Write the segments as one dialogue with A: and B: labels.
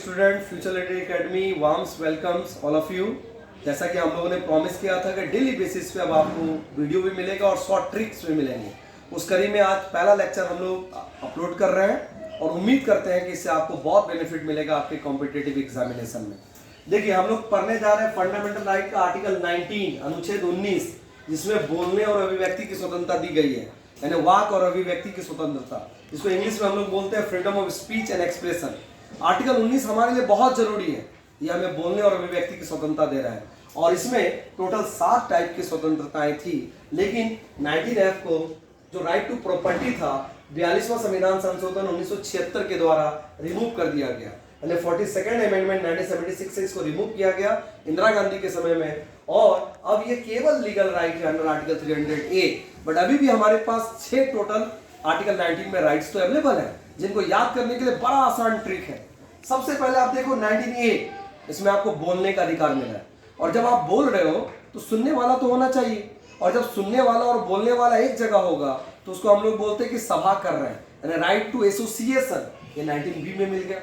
A: Student future literary academy warms welcomes all of you. जैसा कि हम लोगों ने प्रॉमिस किया था कि डेली बेसिस पे अब आपको वीडियो भी मिलेगा और शॉर्ट ट्रिक्स भी मिलेंगे। उस कड़ी में आज पहला लेक्चर हम लोग अपलोड कर रहे हैं और उम्मीद करते हैं कि इससे आपको बहुत बेनिफिट मिलेगा आपके कॉम्पिटिटिव एग्जामिनेशन में। देखिए, हम लोग पढ़ने जा रहे हैं फंडामेंटल राइट का आर्टिकल 19 अनुच्छेद 19, जिसमें बोलने और अभिव्यक्ति की स्वतंत्रता दी गई है, यानी वाक और अभिव्यक्ति की स्वतंत्रता। इसको इंग्लिश में हम लोग बोलते हैं freedom of speech and expression. Article 19 हमारे लिए बहुत जरूरी है। यह हमें बोलने और अभिव्यक्ति की स्वतंत्रता दे रहा है और इसमें टोटल 7 टाइप की स्वतंत्रताएं थी, लेकिन 19F को जो राइट टू प्रॉपर्टी था 42वां संविधान संशोधन 1976 के द्वारा रिमूव कर दिया गया। यानी 42nd अमेंडमेंट 1976 से इसको रिमूव किया गया इंदिरा गांधी के समय में, और अब ये केवल लीगल राइट है अंडर आर्टिकल 300A। बट अभी भी हमारे पास 6 टोटल आर्टिकल 19 में राइट्स तो अवेलेबल है, जिनको याद करने के लिए बड़ा आसान ट्रिक है। सबसे पहले आप देखो 19A, इसमें आपको बोलने का अधिकार मिला है, और जब आप बोल रहे हो तो सुनने वाला तो होना चाहिए, और जब सुनने वाला और बोलने वाला एक जगह होगा तो उसको हम लोग बोलते हैं कि सभा कर रहे हैं, यानी राइट टू एसोसिएशन। ये 19B में मिल गया।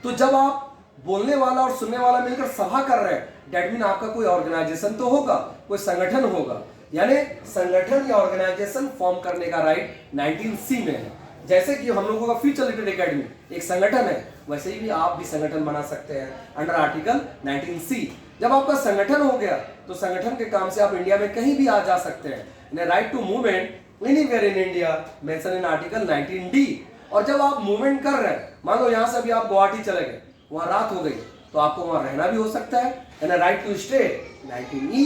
A: तो जब आप बोलने वाला और सुनने वाला मिलकर सभा कर रहे हैं, डेट मीन आपका कोई ऑर्गेनाइजेशन तो होगा, कोई संगठन होगा, यानी संगठन या ऑर्गेनाइजेशन फॉर्म करने का राइट 19C में है। जैसे कि हम लोगों का फ्यूचर लिटरेरी एकेडमी एक संगठन है, वैसे ही आप भी संगठन बना सकते हैं अंडर आर्टिकल 19C। जब आपका संगठन हो गया तो संगठन के काम से आप इंडिया में कहीं भी आ जा सकते हैं। Right to movement anywhere in India mention in article 19D। और जब आप मूवमेंट कर रहे हैं, मान लो यहाँ से अभी आप गुवाहाटी चले गए, वहां रात हो गई, तो आपको वहां रहना भी हो सकता है, यानी राइट टू स्टे 19E।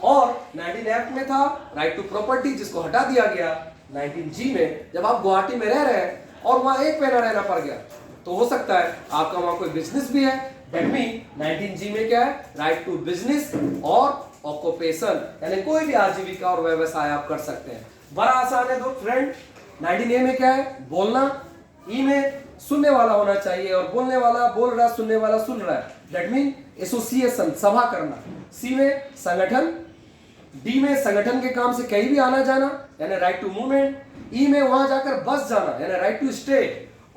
A: और 19F में था राइट टू प्रॉपर्टी, जिसको हटा दिया गया 19G में। जब आप गुवाहाटी में रह रहे हैं और वहां एक महीना रहना पड़ गया, तो हो सकता है आपका वहां कोई बिजनेस भी है, दैट मीन 19G में क्या है, राइट टू बिजनेस और ऑक्यूपेशन, यानी कोई भी आजीविका और व्यवसाय आप कर सकते हैं। बड़ा आसान है। तो फ्रेंड 19A में क्या है, बोलना। ई में सुनने वाला होना चाहिए, और बोलने वाला बोल रहा है, सुनने वाला सुन रहा है, दैट मीन एसोसिएशन, सभा करना। सी में संगठन। डी में संगठन के काम से कहीं भी आना जाना, यानी राइट टू मूवमेंट। ई में वहां जाकर बस जाना, यानी राइट टू स्टे।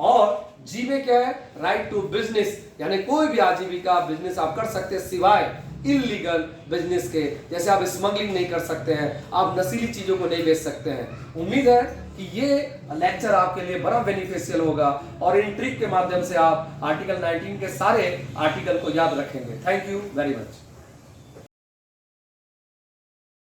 A: और जी में क्या है, राइट टू बिजनेस, यानी कोई भी आजीविका बिजनेस आप कर सकते हैं सिवाय इलीगल बिजनेस के। जैसे आप स्मगलिंग नहीं कर सकते हैं, आप नशीली चीजों को नहीं बेच सकते हैं। उम्मीद है कि ये लेक्चर आपके लिए बड़ा बेनिफिशियल होगा और इन ट्रिक के माध्यम से आप आर्टिकल 19 के सारे आर्टिकल को याद रखेंगे। Thank you very much.